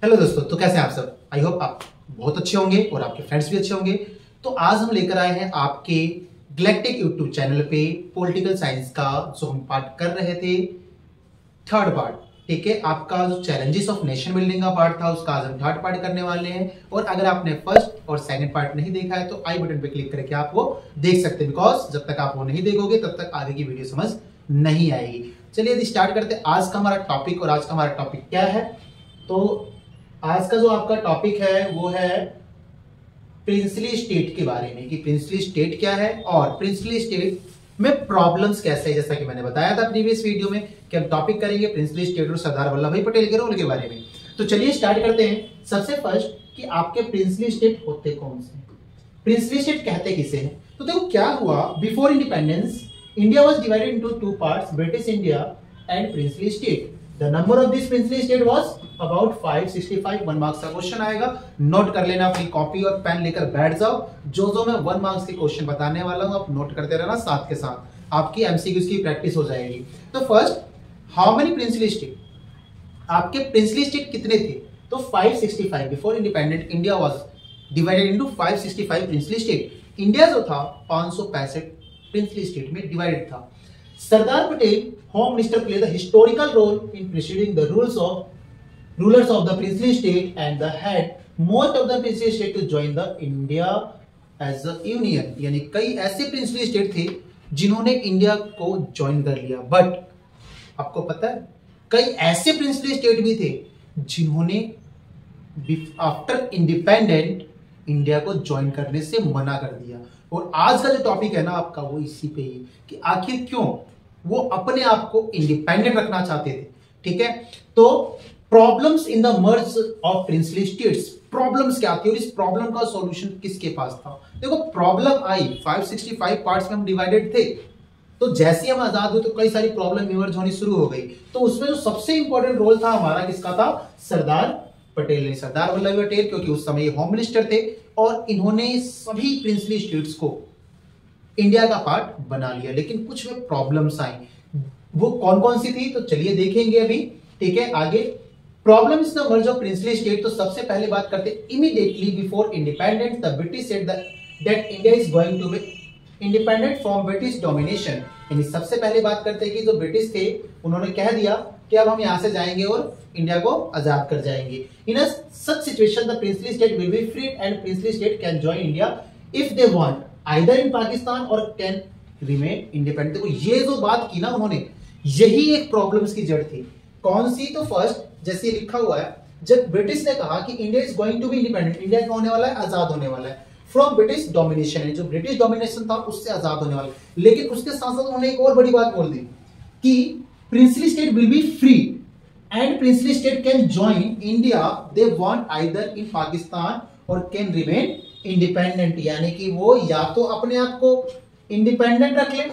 Hello दोस्तों, तो कैसे हैं आप सब। आई होप आप बहुत अच्छे होंगे और आपके फ्रेंड्स भी अच्छे होंगे। तो आज हम लेकर आए हैं आपके गैलेक्टिक यूट्यूब चैनल पे पॉलिटिकल साइंस का जो हम पार्ट कर रहे थे, थर्ड पार्ट। ठीक है, आपका जो चैलेंजेस ऑफ नेशन बिल्डिंग का पार्ट था उसका आज हम थर्ड पार्ट करने वाले हैं। और अगर आपने फर्स्ट और सेकंड पार्ट नहीं देखा है तो आई बटन पे क्लिक करके आप वो देख सकते हैं, बिकॉज जब तक आप वो नहीं देखोगे तब तक आगे की वीडियो समझ नहीं आएगी। चलिए यदि स्टार्ट करते हैं आज का हमारा टॉपिक। और आज का हमारा टॉपिक क्या है, तो आज का जो आपका टॉपिक है वो है प्रिंसली स्टेट के बारे में, कि प्रिंसली स्टेट क्या है और प्रिंसली स्टेट में प्रॉब्लम्स कैसे है। जैसा कि मैंने बताया था प्रीवियस वीडियो में कि हम टॉपिक करेंगे प्रिंसली स्टेट और सरदार वल्लभ भाई पटेल के रोल के बारे में। तो चलिए स्टार्ट करते हैं। सबसे फर्स्ट कि आपके प्रिंसली स्टेट होते कौन से, प्रिंसली स्टेट कहते किसे हैं। तो देखो क्या हुआ, before independence India was divided into two parts, British India and princely state. The number of this princely state was about 565। 1 marks का क्वेश्चन आएगा, नोट कर लेना, अपनी कॉपी और पेन लेकर बैठ जाओ। जो मैं 1 मार्क्स के क्वेश्चन बताने वाला हूं आप नोट करते रहना, साथ के साथ आपकी एमसीक्यूज की प्रैक्टिस हो जाएगी। तो first, how many princely state, आपके प्रिंसली स्टेट कितने थे। तो 565। Before independent India was divided into 565 princely state. India जो था 565 प्रिंसली स्टेट में डिवाइडेड था। Sardar Patel home minister play the historical role in preceding the rulers of the princely state and the had most of the princely state to join the India as a union। यानी कई ऐसे princely state थे जिन्होंने India को join कर लिया। But आपको पता है कई ऐसे प्रिंसली स्टेट भी थे जिन्होंने आफ्टर इंडिपेंडेंट इंडिया को ज्वाइन करने से मना कर दिया। और आज का जो टॉपिक है ना आपका वो इसी पे ही, कि आखिर क्यों वो अपने आप को इंडिपेंडेंट रखना चाहते थे। ठीक है, तो problems in the merge of princely states, problems क्या थी और इस प्रॉब्लम का सॉल्यूशन किसके पास था। देखो प्रॉब्लम आई, 565 पार्ट्स में हम डिवाइडेड थे, तो जैसे ही हम आजाद हुए तो कई सारी प्रॉब्लम इमर्ज होनी शुरू हो गई। तो उसमें जो सबसे इंपॉर्टेंट रोल था हमारा किसका था, सरदार पटेल ने, सरदार वल्लभ भाई पटेल, क्योंकि उस समय होम मिनिस्टर थे और इन्होंने सभी प्रिंसली स्टेट्स को इंडिया का पार्ट बना लिया। लेकिन कुछ में प्रॉब्लम्स आई, वो कौन कौन सी थी तो चलिए देखेंगे अभी। ठीक है, आगे problems the merge of princely state. तो सबसे पहले बात करते हैं immediately before independence the British said that India is going to be independent from British domination. यानी सबसे पहले बात करते हैं कि जो ब्रिटिश थे उन्होंने कह दिया कि अब हम यहां से जाएंगे और इंडिया को आजाद कर जाएंगे। In a such situation the princely state will be free and princely state can join India if they want either in Pakistan और कैन रिमेन इंडिपेंडेंट। देखो ये जो बात की ना उन्होंने, यही एक प्रॉब्लम्स की जड़ थी। कौन सी, तो फर्स्ट जैसे लिखा हुआ है, जब ब्रिटिश ने कहा कि India is going to be independent, India क्या होने वाला है, आजाद होने वाला है फ्रॉम ब्रिटिश डोमिनेशन, जो ब्रिटिश डोमिनेशन था उससे आजाद होने वाला है। लेकिन उसके साथ साथ उन्होंने एक और बड़ी बात बोल दी कि princely state will be free and princely state can join India, they want either in Pakistan और कैन रिमेन इंडिपेंडेंट। यानी कि वो या तो अपने आप को इंडिपेंडेंट रख ले,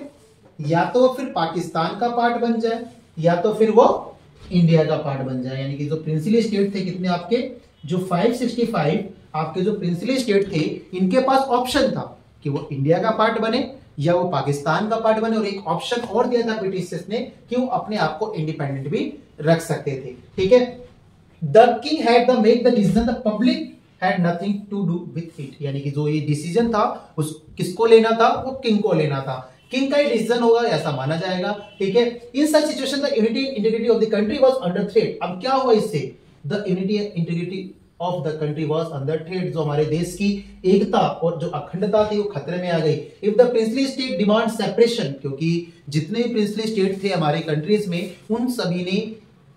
या तो फिर पाकिस्तान का पार्ट बन जाए, या तो फिर वो इंडिया का पार्ट बन जाए। यानी कि जो प्रिंसली स्टेट थे कितने आपके, जो 565 आपके जो प्रिंसली स्टेट थे, इनके पास ऑप्शन था कि वो इंडिया का पार्ट बने या वो पाकिस्तान का पार्ट बने। और एक ऑप्शन और दिया था ब्रिटिश ने कि वो अपने आप को इंडिपेंडेंट भी रख सकते थे। ठीक है, the king had the make the decision, the public had nothing to do with it। यानी कि जो ये डिसीजन था उस किसको लेना था, वो किंग को लेना था, किंग का ही डिसीजन होगा ऐसा माना जाएगा। ठीक है, in such situation the unity integrity of the country was under threat. अब क्या हुआ इससे, the unity integrity of the country was under threat, जो हमारे देश की एकता और जो अखंडता थी वो खतरे में आ गई। If the princely state demand separation, क्योंकि जितने भी प्रिंसली स्टेट थे हमारे कंट्रीज में उन सभी ने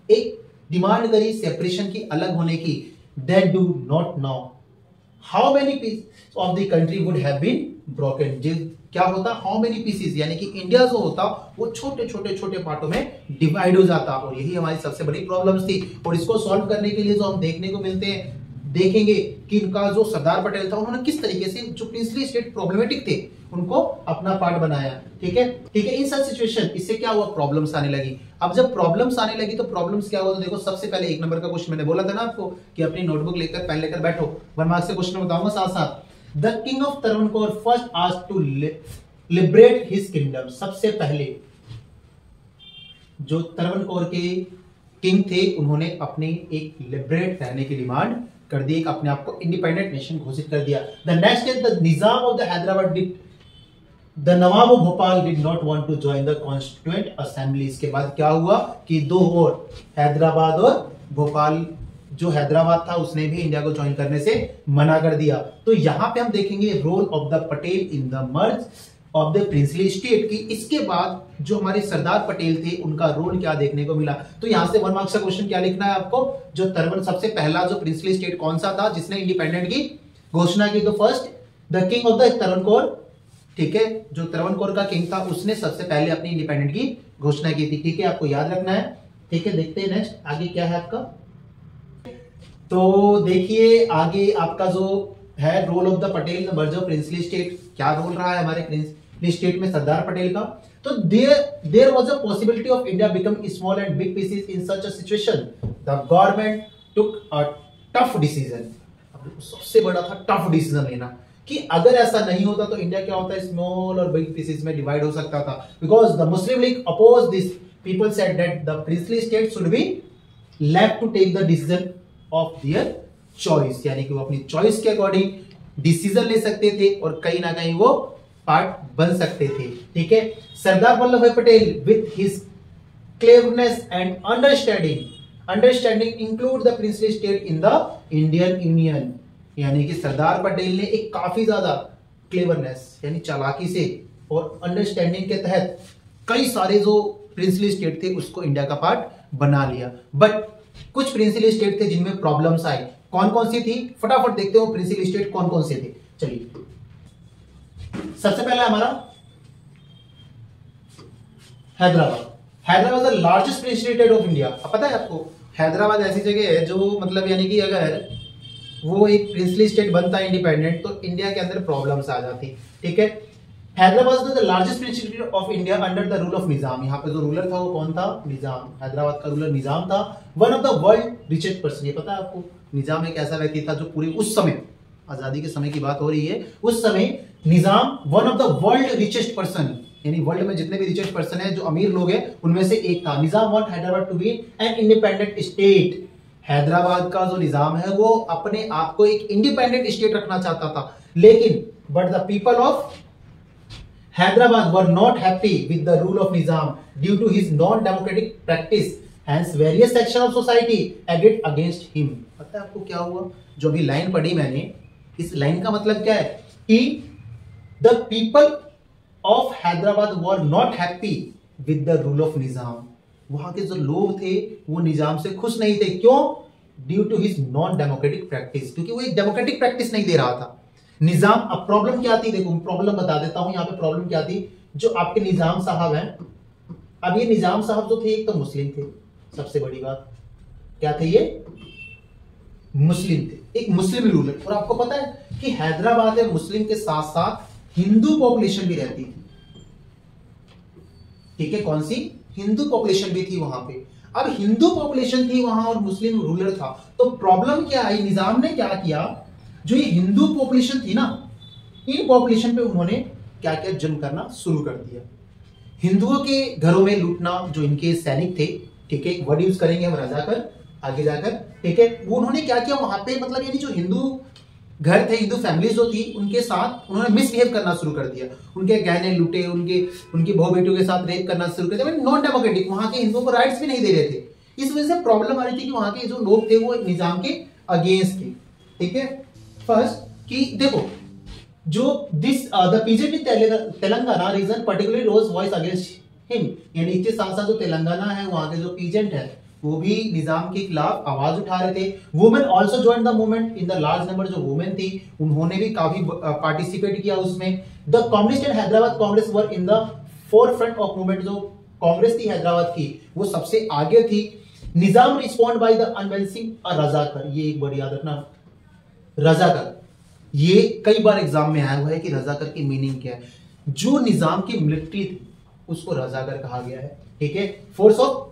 एक डिमांड करी सेपरेशन की, अलग होने की। They do not know how many pieces of the country would have been broken। क्या होता, how many pieces, यानी कि इंडिया जो होता वो छोटे छोटे छोटे पार्टों में डिवाइड हो जाता। और यही हमारी सबसे बड़ी प्रॉब्लम्स थी। और इसको सॉल्व करने के लिए जो हम देखने को मिलते हैं, देखेंगे कि इनका जो सरदार पटेल था उन्होंने किस तरीके से जो प्रिंसली स्टेट प्रॉब्लमेटिक थे उनको अपना पार्ट बनाया। ठीक है, ठीक है, इन सच सिचुएशन इससे क्या हुआ, प्रॉब्लम्स आने लगी। अब जब प्रॉब्लम्स आने लगी तो प्रॉब्लम्स क्या हुआ, तो देखो सबसे पहले 1 नंबर का क्वेश्चन मैंने बोला था ना आपको कि अपनी नोटबुक लेकर पेन लेकर बैठो, 1 मार्क्स से क्वेश्चन बताऊंगा साथ साथ। The king of Travancore first asked to liberate his kingdom. सबसे पहले जो तरवनकोर के किंग थे उन्होंने अपने एक लिबरेट रहने की डिमांड कर दी, एक अपने आप को इंडिपेंडेंट नेशन घोषित कर दिया। The next is the Nizam of the Hyderabad did the Nawab of Bhopal did not want to join the constituent assembly. इसके बाद क्या हुआ कि दो और हैदराबाद और भोपाल, जो हैदराबाद था उसने भी इंडिया को ज्वाइन करने से मना कर दिया। तो यहां पे हम देखेंगे role of the Patel in the merge of the princely state की इसके बाद जो हमारे सरदार पटेल थे उनका रोल क्या देखने को मिला। तो यहां से 1 मार्क्स का क्वेश्चन क्या लिखना है आपको, जो तरवन सबसे पहला जो प्रिंसली स्टेट कौन सा था जिसने इंडिपेंडेंट की घोषणा की, तो first the king of the Travancore, ठीक है, जो त्रवणकोर का किंग था उसने सबसे पहले अपनी इंडिपेंडेंट की घोषणा की थी, ठीक है, आपको याद रखना है, ठीक है। देखते हैं नेक्स्ट आगे क्या है आपका। तो देखिए आगे आपका जो है role of the Patel merge of princely state, क्या रोल रहा है हमारे प्रिंसली स्टेट में सरदार पटेल का। तो there was a possibility of India become small and big pieces in such a situation the government took a tough decision. सबसे बड़ा था टफ डिसीजन लेना कि अगर ऐसा नहीं होता तो इंडिया क्या होता है, स्मॉल और बिग पीसेस में डिवाइड हो सकता था। Because the Muslim League oppose this, people said that the princely state should be left to take the decision of their choice, यानी कि वो अपनी चॉइस के अकॉर्डिंग डिसीजन ले सकते थे और कहीं ना कहीं वो पार्ट बन सकते थे, ठीक है। सरदार वल्लभ भाई Patel with his cleverness and understanding include the princely state in the Indian union, यानी कि सरदार पटेल ने एक काफी ज्यादा क्लेवरनेस यानी चालाकी से और अंडरस्टैंडिंग के तहत कई सारे जो प्रिंसली स्टेट थे उसको इंडिया का पार्ट बना लिया। बट कुछ प्रिंसली स्टेट थे जिनमें प्रॉब्लम्स आई, कौन कौन सी थी फटाफट देखते हो प्रिंसली स्टेट कौन कौन से थे। चलिए सबसे पहला हमारा Hyderabad the largest princely state of India. अब पता है आपको हैदराबाद ऐसी जगह है जो मतलब यानी कि अगर वो एक प्रिंसली स्टेट बनता है इंडिपेंडेंट तो इंडिया के अंदर प्रॉब्लम्स आ जाती, ठीक है। Hyderabad the largest princely state of India under the rule of Nizam. यहाँ पे जो रूलर था वो कौन था, निजाम। हैदराबाद का रूलर निजाम था, one of the world richest person. ये पता है आपको निजाम एक ऐसा व्यक्ति था जो पूरे उस समय आजादी के समय की बात हो रही है, उस समय Nizam one of the world richest person, यानी वर्ल्ड में जितने भी रिचेस्ट पर्सन है जो अमीर लोग हैं उनमें से एक था। Nizam want Hyderabad to be an independent state. Hyderabad का जो निजाम है वो अपने आप को एक इंडिपेंडेंट स्टेट रखना चाहता था, लेकिन but the people of Hyderabad were not happy with the rule of Nizam due to his non democratic practice, hence various section of society agreed against him. पता है आपको क्या हुआ, जो भी लाइन पढ़ी मैंने, इस लाइन का मतलब क्या है कि the people of Hyderabad were not happy with the rule of Nizam. वहां के जो लोग थे वो निजाम से खुश नहीं थे, क्यों, due to his non democratic practice, क्योंकि वो एक डेमोक्रेटिक प्रैक्टिस नहीं दे रहा था निजाम। अब प्रॉब्लम क्या थी, देखो प्रॉब्लम बता देता हूं, यहाँ पे प्रॉब्लम क्या थी। जो आपके निजाम साहब हैं, अब ये निजाम साहब जो थे एक तो मुस्लिम थे, सबसे बड़ी बात क्या थे, ये मुस्लिम थे, एक मुस्लिम रूलर। और आपको पता है कि हैदराबाद में मुस्लिम के साथ साथ हिंदू पॉपुलेशन भी रहती थी, ठीक है, कौन सी, हिंदू पॉपुलेशन भी थी वहां पे। अब हिंदू पॉपुलेशन थी वहां और मुस्लिम रूलर था, तो प्रॉब्लम क्या आई, निजाम ने क्या किया, जो ये हिंदू पॉपुलेशन थी ना, इन पॉपुलेशन पे उन्होंने क्या क्या जुल्म करना शुरू कर दिया। हिंदुओं के घरों में लूटना, जो इनके सैनिक थे, ठीक है, वर्ड यूज करेंगे हम राजाकर आगे जाकर, ठीक है, वो उन्होंने क्या किया वहां पे, मतलब यानी जो हिंदू घर थे, हिंदू फैमिलीज जो थी उनके साथ उन्होंने मिसबिहेव करना शुरू कर दिया, उनके गहने लूटे, उनकी बहू बेटियों के साथ रेप करना शुरू कर दिया, नॉन डेमोक्रेटिक, वहां के हिंदुओं को राइट्स भी नहीं दे रहे थे। इस वजह से प्रॉब्लम आ रही थी कि वहां के जो लोग थे वो निजाम के अगेंस्ट थे, ठीक है। फर्स्ट कि देखो जो this the peasant in Telangana region particularly rose voice against him, यानी इसके साथ साथ जो तेलंगाना है वहां के जो पीजेंट है वो भी निजाम के खिलाफ आवाज उठा रहे थे। Women also join the movement in the large number, जो वुमेन थी उन्होंने भी काफी पार्टिसिपेट किया उसमें। The communist and Hyderabad Congress were in the forefront of movement, जो कांग्रेस थी हैदराबाद की वो सबसे आगे थी। निजाम रिस्पॉन्ड बाय द अनबैलेंसिंग रजाकर, ये एक बड़ी याद रखना, रजाकर, ये कई बार एग्जाम में आया हुआ है कि रजाकर की मीनिंग क्या है। जो निजाम की मिलिट्री थी उसको रजाकर कहा गया है, ठीक है। Force of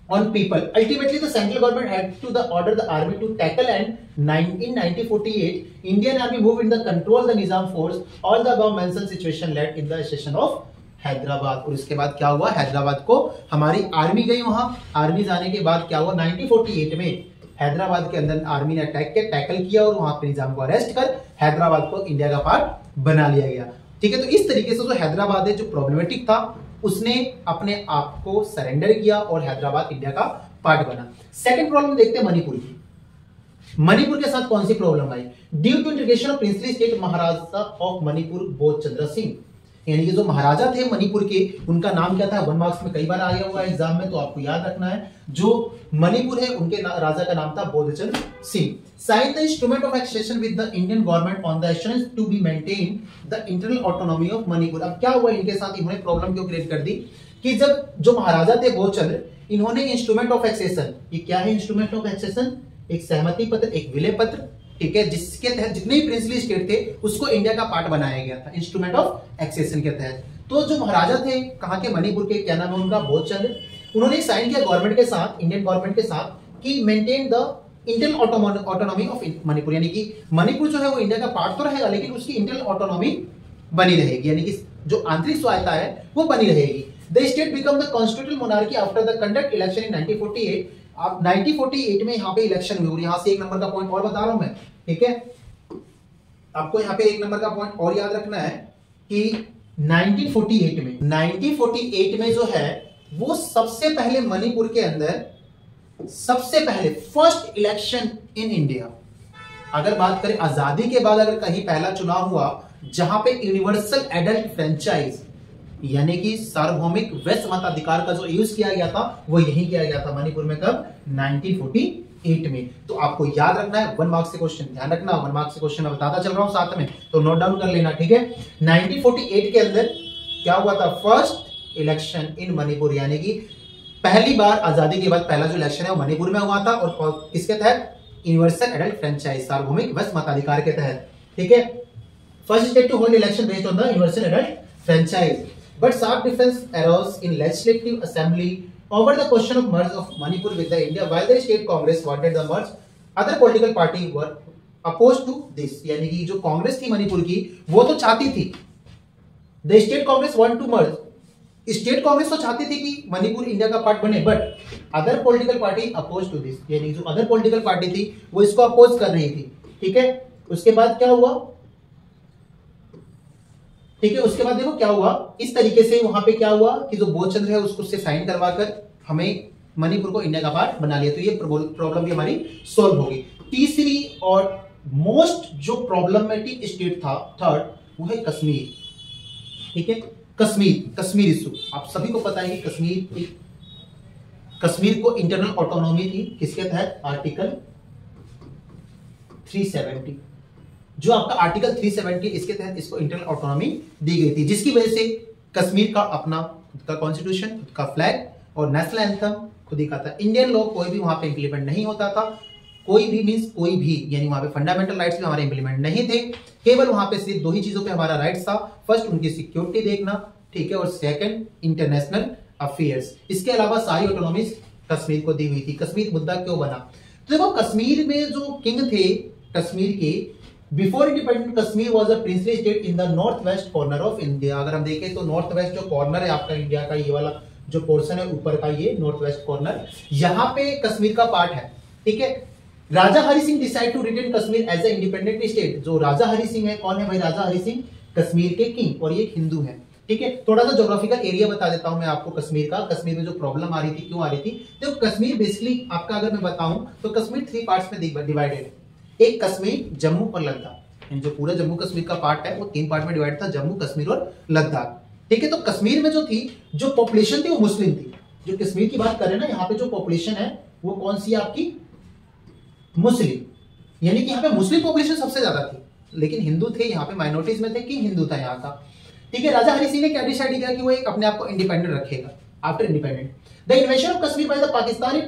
on people. Ultimately, the central government had to order the army to tackle, and in 1948, Indian army moved in the control the Nizam force. All the above mentioned situation led in the accession of Hyderabad. और इसके बाद क्या हुआ, हैदराबाद को हमारी army गई, वहां army जाने के बाद क्या हुआ, 1948 में हैदराबाद के अंदर आर्मी ने टैकल किया और वहां पे निजाम को अरेस्ट कर हैदराबाद को इंडिया का पार्ट बना लिया गया। ठीक है, तो इस तरीके से जो हैदराबाद है जो प्रॉब्लमेटिक था उसने अपने आप को सरेंडर किया और हैदराबाद इंडिया का पार्ट बना। सेकंड प्रॉब्लम देखते हैं मणिपुर की। मणिपुर के साथ कौन सी प्रॉब्लम आई, due to integration of princely state Maharaja of Manipur Bodhchandra Singh, यानी कि जो महाराजा थे मणिपुर के, उनका नाम क्या था, 1 मार्क्स में कई बार आया हुआ है एग्जाम में, तो आपको याद रखना है। जो मणिपुर है उनके राजा का नाम था Bodhchandra Singh. Sign the instrument of accession with the Indian government on the assurance to be maintain the internal autonomy of Manipur. अब क्या हुआ इनके साथ, इन्होंने प्रॉब्लम क्यों क्रिएट कर दी कि जब जो महाराजा थे बोधचंद्र, इन्होंने इंस्ट्रूमेंट ऑफ एक्सेशन, ये क्या है इंस्ट्रूमेंट ऑफ एक्सेशन, एक सहमति पत्र, एक विलय पत्र, ठीक है, जिसके तहत जितने भी प्रिंसली स्टेट थे उसको इंडिया का पार्ट बनाया गया था इंस्ट्रूमेंट ऑफ एक्सेशन के तहत। तो जो महाराजा थे कहां के, मणिपुर के, क्या नाम है उनका, बोधचंद्र, उन्होंने साइन किया गवर्नमेंट के साथ, इंडियन गवर्नमेंट के साथ कि maintain the internal autonomy of Manipur, यानी कि मणिपुर जो है वो इंडिया का पार्ट तो रहेगा लेकिन उसकी इंटरनल ऑटोनॉमी बनी रहेगी, यानी कि जो आंतरिक स्वायत्ता है वो बनी रहेगी। The state become the constitutional monarchy after the conduct election in 1948। अब 1948 में यहाँ पे इलेक्शन हुई और यहाँ से 1 नंबर का पॉइंट और बता रहा हूं मैं, ठीक है, आपको यहाँ पे 1 नंबर का पॉइंट और याद रखना है कि 1948 में जो है वो सबसे पहले मणिपुर के अंदर सबसे पहले फर्स्ट इलेक्शन इन इंडिया, अगर बात करें आजादी के बाद अगर कहीं पहला चुनाव हुआ जहां पे यूनिवर्सल एडल्ट फ्रेंचाइज यानी कि सार्वभौमिक वैश्य मताधिकार का जो यूज किया गया था वो यही किया गया था मणिपुर में, कब, 1948 में। तो आपको याद रखना है, 1 मार्क्स से क्वेश्चन, ध्यान रखना 1 मार्क्स से क्वेश्चन मैं बताता चल रहा हूं साथ में, तो नोट डाउन कर लेना, ठीक है। 1948 के अंदर क्या हुआ था, फर्स्ट इलेक्शन इन मणिपुर, यानी कि पहली बार आजादी के बाद पहला जो इलेक्शन है वो मणिपुर में हुआ था और किसके तहत, यूनिवर्सल एडल्ट फ्रेंचाइज, सार्वभौमिक वैश्य मताधिकार के तहत, ठीक है। First state to hold election based on the universal adult franchise, but sharp difference arose in legislative assembly over the question of merge of Manipur with the India. While the state Congress wanted the merge, other political party were opposed to this. यानी कि जो कांग्रेस थी मणिपुर की वो तो चाहती थी, the state Congress want to merge, state Congress तो चाहती थी कि मणिपुर इंडिया का पार्ट बने, but other political party oppose to this, यानी जो अदर पॉलिटिकल पार्टी थी वो इसको अपोज कर रही थी, ठीक है। उसके बाद क्या हुआ, ठीक है, उसके बाद देखो क्या हुआ, इस तरीके से वहां पे क्या हुआ कि जो बोधचंद्र है उसको से साइन करवाकर हमें मणिपुर को इंडिया का पार्ट बना लिया, तो ये प्रॉब्लम भी हमारी सोल्व होगी। तीसरी और मोस्ट जो प्रॉब्लमेटिक स्टेट था थर्ड, वो है कश्मीर, ठीक है। कश्मीर इशू आप सभी को पता है कि कश्मीर को इंटरनल ऑटोनॉमी थी किसके तहत, आर्टिकल 370, जो आपका आर्टिकल 370 इसके तहत इसको इंटरनल ऑटोनॉमी दी गई थी, जिसकी वजह से कश्मीर का अपना खुद का कॉन्स्टिट्यूशन, खुद का फ्लैग और नेशनल एंथम खुद ही का था। इंडियन लॉ कोई भी वहां पे इंप्लीमेंट नहीं होता था, कोई भी मींस कोई भी, यानी वहां पे फंडामेंटल राइट्स भी हमारे इंप्लीमेंट नहीं थे, केवल वहां पे सिर्फ 2 ही चीजों पे हमारा राइट्स था, फर्स्ट उनकी सिक्योरिटी देखना, ठीक है, और सेकंड इंटरनेशनल अफेयर्स। इसके अलावा सारी ऑटोनॉमीज कश्मीर को दी हुई थी। कश्मीर मुद्दा क्यों बना, तो देखो कश्मीर में जो किंग थे कश्मीर के, before independent Kashmir was a princely state in the north west corner of India. अगर हम देखें तो नॉर्थ वेस्ट जो कॉर्नर है आपका इंडिया का, ये वाला जो पोर्शन है ऊपर का, ये नॉर्थ वेस्ट कॉर्नर, यहाँ पे कश्मीर का पार्ट है, ठीक है। Raja Hari Singh decide to retain Kashmir as a independent state. जो राजा हरि सिंह है, कौन है भाई, राजा हरि सिंह कश्मीर के किंग, और ये हिंदू है, ठीक है। थोड़ा सा ज्योग्राफिकल एरिया बता देता हूं मैं आपको कश्मीर का। कश्मीर में जो प्रॉब्लम आ रही थी, क्यों आ रही थी, तो कश्मीर बेसिकली आपका अगर मैं बताऊं तो कश्मीर 3 पार्ट्स में डिवाइडेड है। एक कश्मीर, जम्मू और लद्दाख, जो पूरा जम्मू कश्मीर का पार्ट है वो 3 पार्ट में डिवाइड था, जम्मू, कश्मीर और लद्दाख, ठीक है। तो कश्मीर में जो थी, जो पॉपुलेशन थी वो मुस्लिम थी। जो कश्मीर की बात करें ना, यहाँ पे जो पॉपुलेशन है वो कौन सी है आपकी, मुस्लिम, यानी कि यहाँ पे मुस्लिम पॉपुलेशन सबसे ज्यादा थी, लेकिन हिंदू थे यहाँ पे, माइनॉरिटीज में थे, कि हिंदू था यहाँ का, ठीक है। राजा हरि सिंह ने क्या डिसाइड किया कि वो एक अपने आप को इंडिपेंडेंट रखेगा after independent. The इन्वेशन of Kashmir by the Pakistani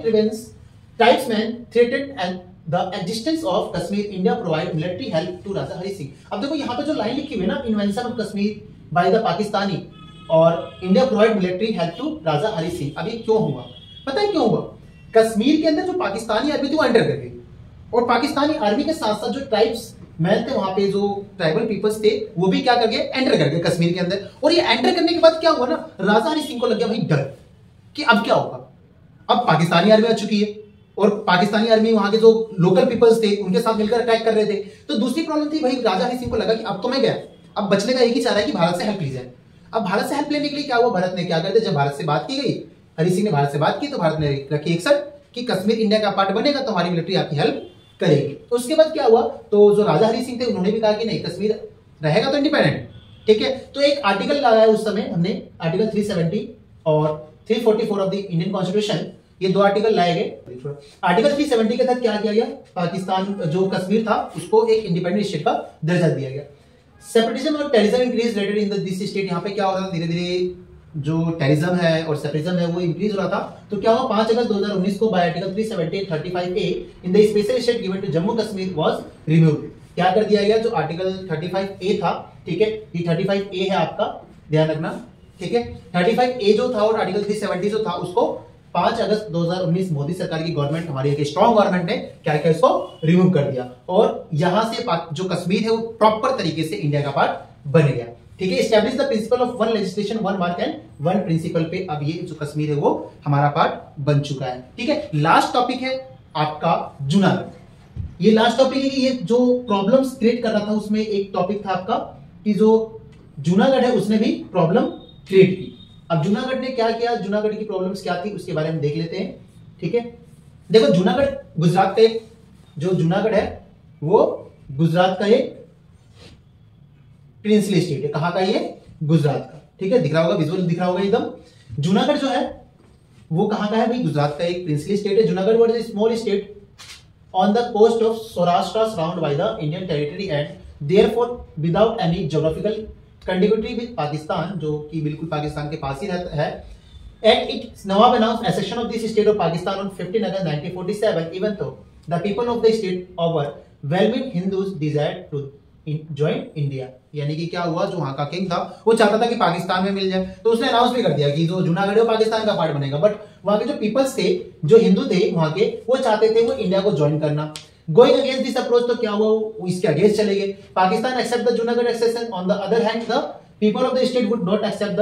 tribesman threatened and The existence of Kashmir, India provide military help to राजा हरि सिंह। अब देखो यहाँ पे जो लाइन लिखी हुई है ना, invention of Kashmir by the Pakistani और India provide military help to Raja Hari Singh. अब ये क्यों हुआ, पता है क्यों हुआ, कश्मीर के अंदर जो पाकिस्तानी आर्मी थी वो एंटर कर गई, और पाकिस्तानी आर्मी के साथ साथ जो ट्राइब्स मैन थे वहां पे, जो ट्राइबल पीपल्स थे, वो भी क्या कर गए, एंटर कर गए कश्मीर के अंदर। और ये एंटर करने के बाद क्या हुआ ना, राजा हरि सिंह को लग गया भाई डर कि अब क्या होगा। अब पाकिस्तानी आर्मी आ चुकी है और पाकिस्तानी आर्मी वहां के जो लोकल पीपल्स थे उनके साथ मिलकर अटैक कर रहे थे। तो दूसरी प्रॉब्लम थी भाई, राजा हरि सिंह को लगा कि अब तो मैं गया, अब बचने का एक ही चारा है कि भारत से हेल्प ली जाए। अब भारत से हेल्प लेने के लिए क्या हुआ, भारत ने क्या कर, जब भारत से बात की गई, हरि सिंह ने भारत से बात की, तो भारत ने रखी एक शर्त कि कश्मीर इंडिया का पार्ट बनेगा तो हमारी मिलिट्री आपकी हेल्प करेगी। तो उसके बाद क्या हुआ, तो जो राजा हरि सिंह थे उन्होंने भी कहा कि नहीं, कश्मीर रहेगा तो इंडिपेंडेंट, ठीक है। तो एक आर्टिकल लगाया उस समय हमने, आर्टिकल 370 और 344 ऑफ द इंडियन कॉन्स्टिट्यूशन, ये दो आर्टिकल लाए गए। आर्टिकल 370 के तहत क्या किया गया, पाकिस्तान जो कश्मीर था उसको एक इंडिपेंडेंट स्टेट का दर्जा दिया गया। सेपरेटिज्म और terrorism increase rated in this state, यहाँ पे क्या हो रहा था, धीरे धीरे जो टेररिज्म है और सेपरेटिज्म है वो इंक्रीज हो रहा था। तो क्या हुआ, 5 अगस्त 2019 को by article 370-35A in the special state given to Jammu Kashmir was removed. क्या कर दिया गया, जो आर्टिकल 35A था, ठीक है, ये 35A है आपका, ध्यान रखना, ठीक है। 35A जो था और आर्टिकल 370 जो था उसको 5 अगस्त 2019 मोदी सरकार की गवर्नमेंट, हमारी एक स्ट्रॉन्ग गवर्नमेंट ने क्या किया, इसको रिमूव कर दिया और यहां से जो कश्मीर है वो प्रॉपर तरीके से इंडिया का पार्ट बन गया, ठीक है। Establish the principle of one legislation one mark and one principle पे अब ये जो कश्मीर है वो हमारा पार्ट बन चुका है, ठीक है। लास्ट टॉपिक है आपका जूनागढ़। ये लास्ट टॉपिक है कि ये जो प्रॉब्लम्स क्रिएट कर रहा था उसमें एक टॉपिक था आपका कि जो जूनागढ़ है उसने भी प्रॉब्लम क्रिएट की। अब जूनागढ़ ने क्या किया, जूनागढ़ की प्रॉब्लम्स क्या थी उसके बारे में देख लेते हैं, ठीक है। देखो जूनागढ़ गुजरात का एक, जो जूनागढ़ है वो गुजरात का एक प्रिंसली स्टेट है। कहां का ये, गुजरात का, ठीक है। दिख रहा होगा, विजुअल दिख रहा होगा एकदम। जूनागढ़ जो है वो कहां का है भाई, गुजरात का एक प्रिंसली स्टेट है। Junagadh was a small state on the coast of Saurashtra surround by the Indian territory and therefore without any geographical continuity with Pakistan, जो कि बिल्कुल पाकिस्तान के पास ही रहता है। At it Nawab announced accession of this state of Pakistan on 15 August 1947, even though the people of the state of well-meaning Hindus desired to join India। यानी कि क्या हुआ, जो वहां का किंग था वो चाहता था कि पाकिस्तान में मिल जाए, तो उसने अनाउंस भी कर दिया कि जो जूनागढ़ है वो पाकिस्तान का पार्ट बनेगा। बट वहां के जो पीपल्स थे, जो हिंदू थे वहां के, वो चाहते थे वो इंडिया को ज्वाइन करना। गोइंग अगेंस्ट दिस अप्रोच, तो क्या हुआ, वो इसके अगेंस्ट चले गए। Pakistan accept the Junagadh accession, on the other hand the people of the state would not accept the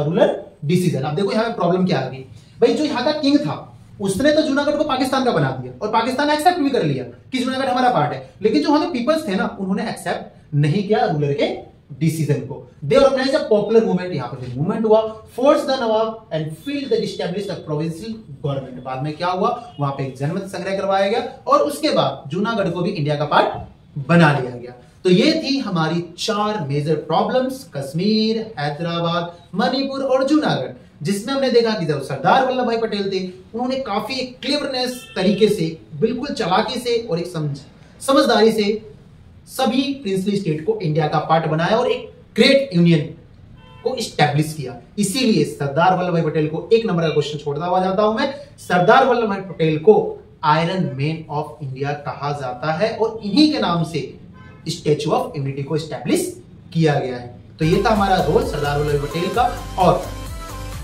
ruler decision. अब देखो यहाँ पे प्रॉब्लम क्या आ गई भाई, जो यहाँ का किंग था उसने तो जूनागढ़ को पाकिस्तान का बना दिया और पाकिस्तान एक्सेप्ट भी कर लिया कि जूनागढ़ हमारा पार्ट है, लेकिन जो वहां के पीपल्स थे ना उन्होंने एक्सेप्ट नहीं किया रूलर के डिसीजन को। They organize a popular movement, यहाँ पर मूवमेंट हुआ, force the Nawab and field the establish the provincial government. बाद में क्या हुआ, वहां पे एक जनमत संग्रह करवाया गया और उसके बाद जूनागढ़ को भी इंडिया का पार्ट बना लिया गया। तो ये थी हमारी 4 मेजर प्रॉब्लम्स, कश्मीर, हैदराबाद, मणिपुर और जूनागढ़, जिसमें हमने देखा कि जब सरदार वल्लभ भाई पटेल थे उन्होंने काफी एक क्लेवरनेस तरीके से, बिल्कुल चालाकी से और एक समझदारी से सभी प्रिंसली स्टेट को इंडिया का पार्ट बनाया और एक ग्रेट यूनियन को इस्टेब्लिश किया। इसीलिए सरदार वल्लभ भाई पटेल को 1 नंबर का क्वेश्चन छोड़ता हुआ जाता हूं मैं। सरदार वल्लभ भाई पटेल को आयरन मैन ऑफ इंडिया कहा जाता है और इन्हीं के नाम से स्टैच्यू ऑफ यूनिटी को इस्टेब्लिश किया गया है। तो ये था हमारा रोल सरदार वल्लभ भाई पटेल का। और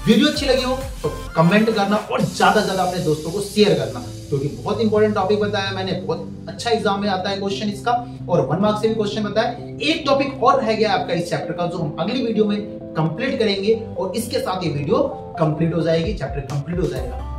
वीडियो अच्छी लगी हो तो कमेंट करना और ज्यादा से ज्यादा अपने दोस्तों को शेयर करना, क्योंकि बहुत इंपॉर्टेंट टॉपिक बताया मैंने, बहुत अच्छा एग्जाम में आता है क्वेश्चन इसका और 1 मार्क से भी क्वेश्चन बताया। एक टॉपिक और रह गया आपका इस चैप्टर का, जो हम अगली वीडियो में कंप्लीट करेंगे और इसके साथ ये वीडियो कंप्लीट हो जाएगी, चैप्टर कंप्लीट हो जाएगा।